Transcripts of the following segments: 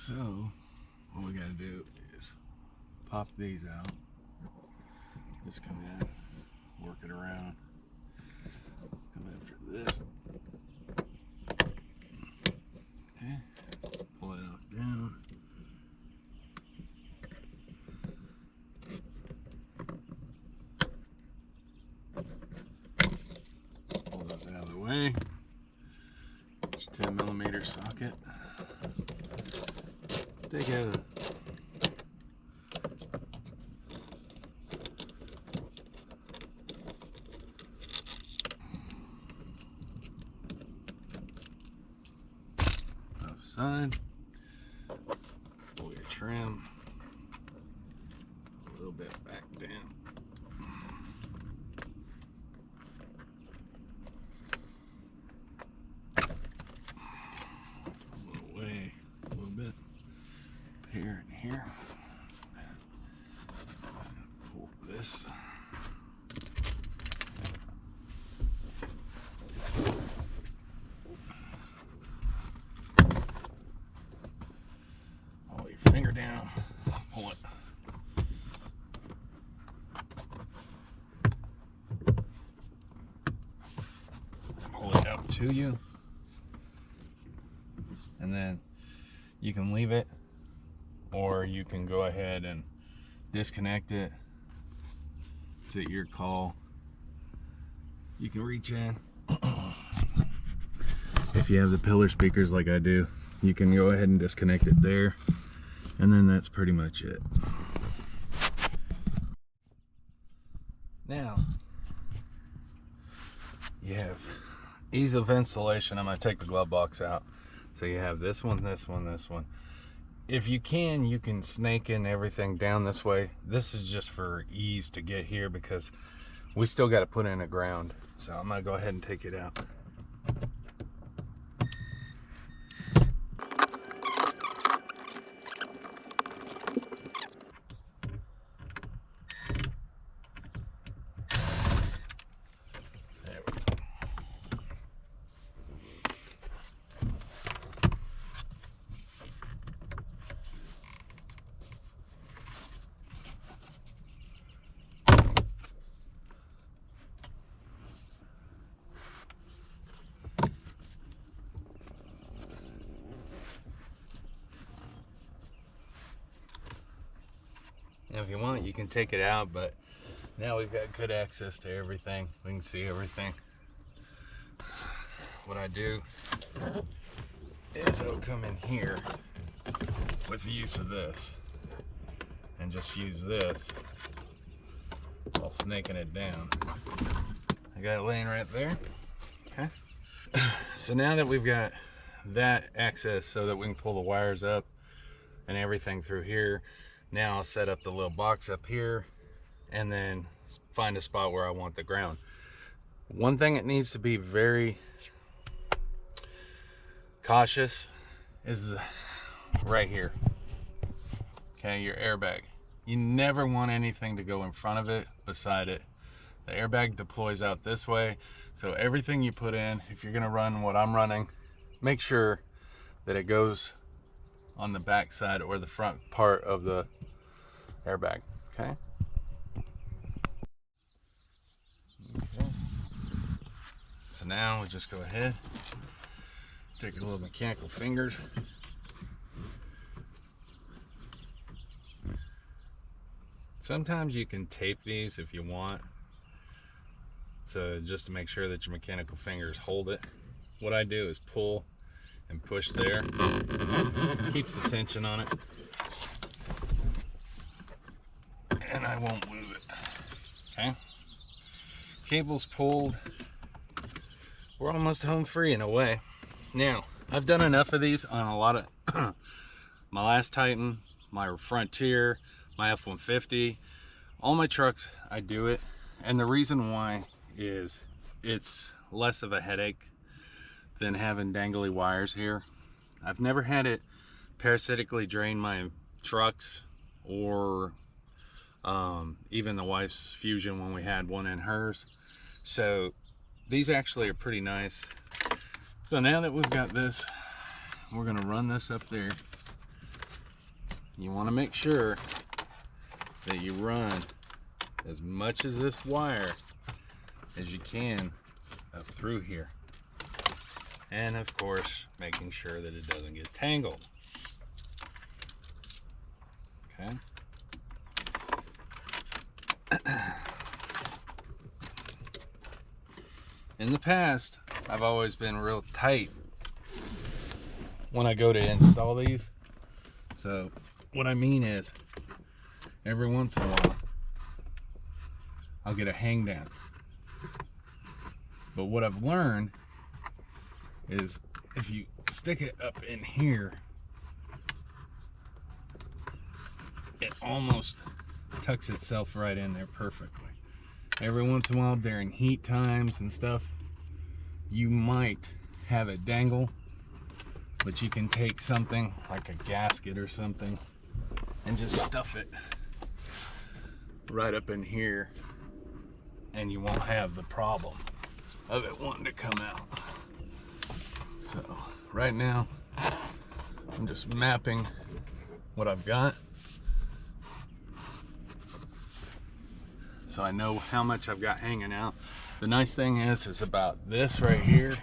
So what we got to do is pop these out. Just come in, work it around. Come after this. Okay, pull it out down. Pull those out of the way. It's a 10mm socket. Take out side, pull your trim a little bit back down. Away a little bit here and here. Pull this. Finger down, pull it. Pull it up to you. And then you can leave it, or you can go ahead and disconnect it. It's at your call. You can reach in. If you have the pillar speakers like I do, you can go ahead and disconnect it there. And then that's pretty much it. Now, you have ease of installation. I'm going to take the glove box out. So you have this one, this one, this one. If you can snake in everything down this way. This is just for ease to get here because we still got to put in a ground. So I'm going to go ahead and take it out. Now, if you want, you can take it out, but now we've got good access to everything. We can see everything. What I do is I'll come in here with the use of this and just use this while snaking it down. I got it laying right there. Okay. So now that we've got that access so that we can pull the wires up and everything through here, now I'll set up the little box up here and then find a spot where I want the ground. One thing that needs to be very cautious is right here. Okay, your airbag. You never want anything to go in front of it, beside it. The airbag deploys out this way, so everything you put in, if you're gonna run what I'm running, make sure that it goes on the back side or the front part of the airbag. Okay. So now we just go ahead, take your little mechanical fingers, sometimes you can tape these if you want, so just to make sure that your mechanical fingers hold it. What I do is pull and push there, keeps the tension on it, and I won't lose it. Okay, cable's pulled. We're almost home free in a way. Now, I've done enough of these on a lot of my last Titan, my Frontier, my F-150, all my trucks. I do it, and the reason why is it's less of a headache than having dangly wires here. I've never had it parasitically drain my trucks, or even the wife's Fusion when we had one in hers. So these actually are pretty nice. So now that we've got this, we're gonna run this up there you want to make sure that you run as much as this wire as you can up through here. And of course, making sure that it doesn't get tangled. Okay. In the past, I've always been real tight when I go to install these. So what I mean is, every once in a while, I'll get a hang down. But what I've learned is if you stick it up in here, it almost tucks itself right in there perfectly. Every once in a while during heat times and stuff, you might have it dangle, but you can take something like a gasket or something and just stuff it right up in here, and you won't have the problem of it wanting to come out. So right now I'm just mapping what I've got so I know how much I've got hanging out. The nice thing is about this right here,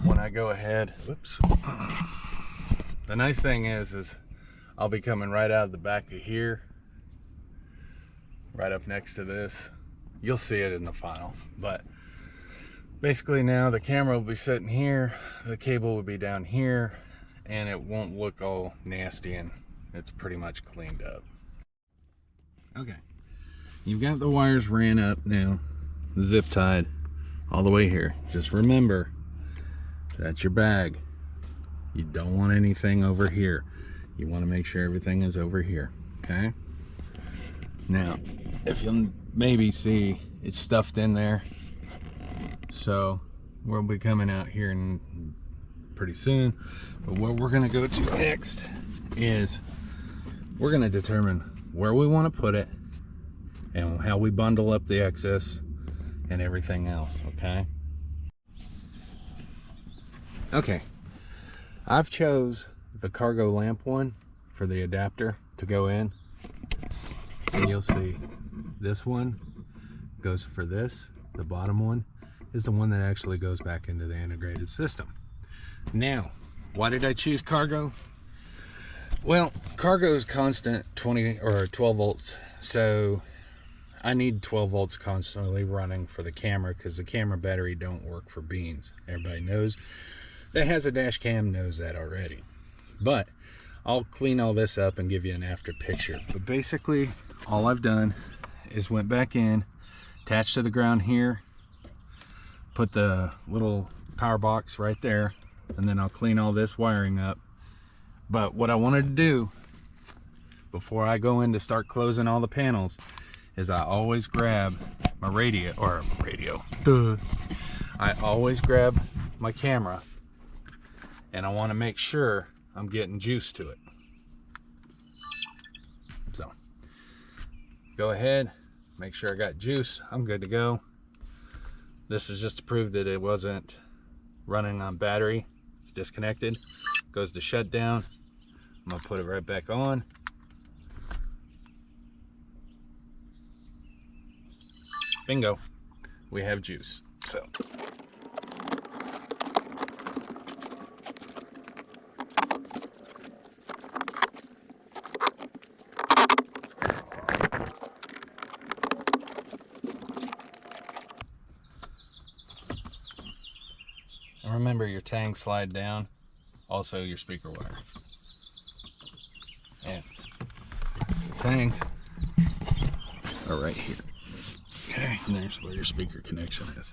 when I go ahead, whoops. The nice thing is I'll be coming right out of the back of here, right up next to this. You'll see it in the final, but basically now the camera will be sitting here, the cable will be down here, and it won't look all nasty, and it's pretty much cleaned up. Okay, you've got the wires ran up now, zip tied all the way here. Just remember, that's your bag. You don't want anything over here. You want to make sure everything is over here, okay? Now, if you'll maybe see, it's stuffed in there. So we'll be coming out here pretty soon. But what we're gonna go to next is we're gonna determine where we want to put it and how we bundle up the excess and everything else, okay? Okay, I've chose the cargo lamp one for the adapter to go in, and you'll see this one goes for this. The bottom one is the one that actually goes back into the integrated system. Now, why did I choose cargo? Well, cargo is constant 20 or 12 volts, so I need 12 volts constantly running for the camera because the camera battery don't work for beans. Everybody knows that has a dash cam knows that already. But I'll clean all this up and give you an after picture. But basically, all I've done is went back in, attached to the ground here, put the little power box right there, and then I'll clean all this wiring up. But what I wanted to do before I go in to start closing all the panels is I always grab my radio. I always grab my camera, and I want to make sure I'm getting juice to it. So go ahead, make sure I got juice. I'm good to go. This is just to prove that it wasn't running on battery. It's disconnected, goes to shutdown. I'm gonna put it right back on. Bingo, we have juice. So and remember, your tangs slide down, also your speaker wire. And the tangs are right here. Okay, and there's where your speaker connection is.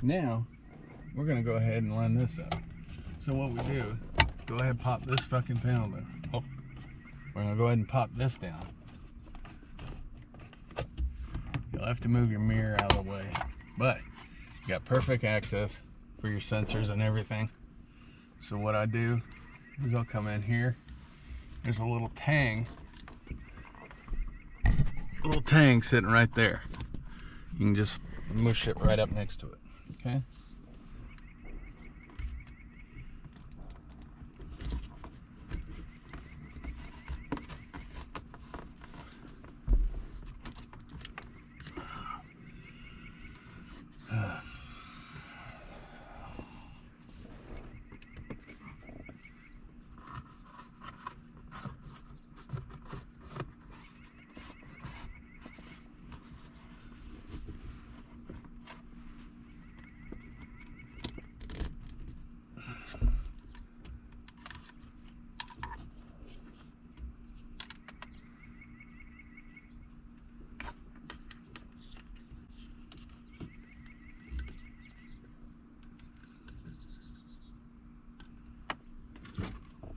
Now, we're gonna go ahead and line this up. So what we do, go ahead and pop this fucking panel down. Oh, we're gonna go ahead and pop this down. You'll have to move your mirror out of the way, but you got perfect access for your sensors and everything. So what I do is I'll come in here. There's a little tang sitting right there. You can just mush it right up next to it, okay?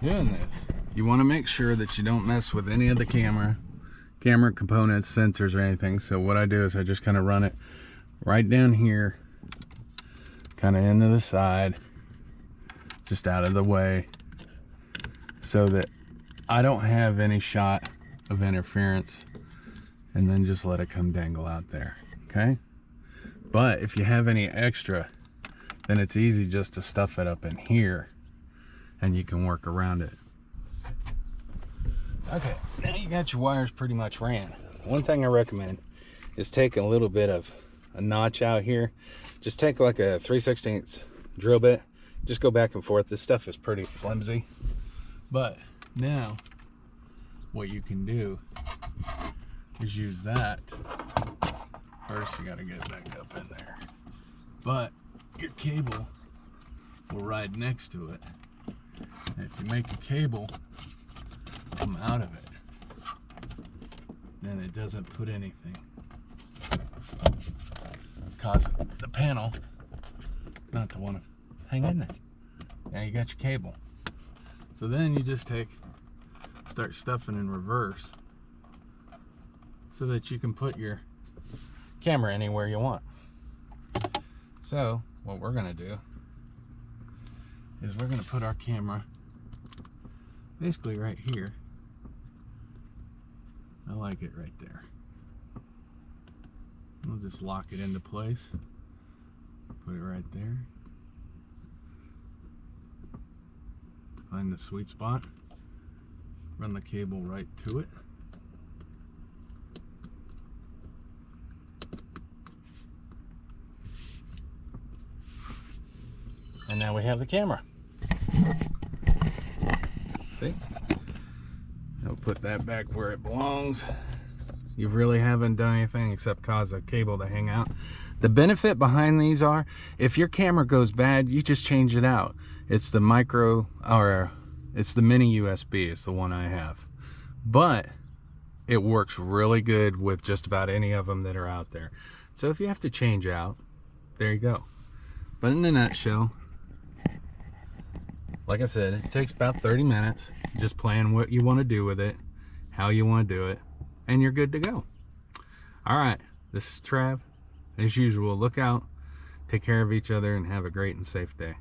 Doing this, you want to make sure that you don't mess with any of the camera components, sensors, or anything. So what I do is I just kind of run it right down here, kind of into the side, just out of the way, so that I don't have any shot of interference, and then just let it come dangle out there, okay? But if you have any extra, then it's easy just to stuff it up in here and you can work around it. Okay, now you got your wires pretty much ran. One thing I recommend is take a little bit of a notch out here. Just take like a 3/16 drill bit. Just go back and forth. This stuff is pretty flimsy. But now what you can do is use that. First you gotta get back up in there. But your cable will ride next to it. And if you make a cable come out of it, then it doesn't put anything, cause the panel not to want to hang in there. Now you got your cable. So then you just start stuffing in reverse so that you can put your camera anywhere you want. So what we're gonna do is we're gonna put our camera basically right here. I like it right there. We'll just lock it into place. Put it right there. Find the sweet spot. Run the cable right to it. And now we have the camera. See? I'll put that back where it belongs. You really haven't done anything except cause a cable to hang out. The benefit behind these are, if your camera goes bad, you just change it out. It's the micro, or it's the mini USB, it's the one I have. But it works really good with just about any of them that are out there. So if you have to change out, there you go. But in a nutshell, like I said, it takes about 30 minutes. Just plan what you want to do with it, how you want to do it, and you're good to go. All right, this is Trav. As usual, look out, take care of each other, and have a great and safe day.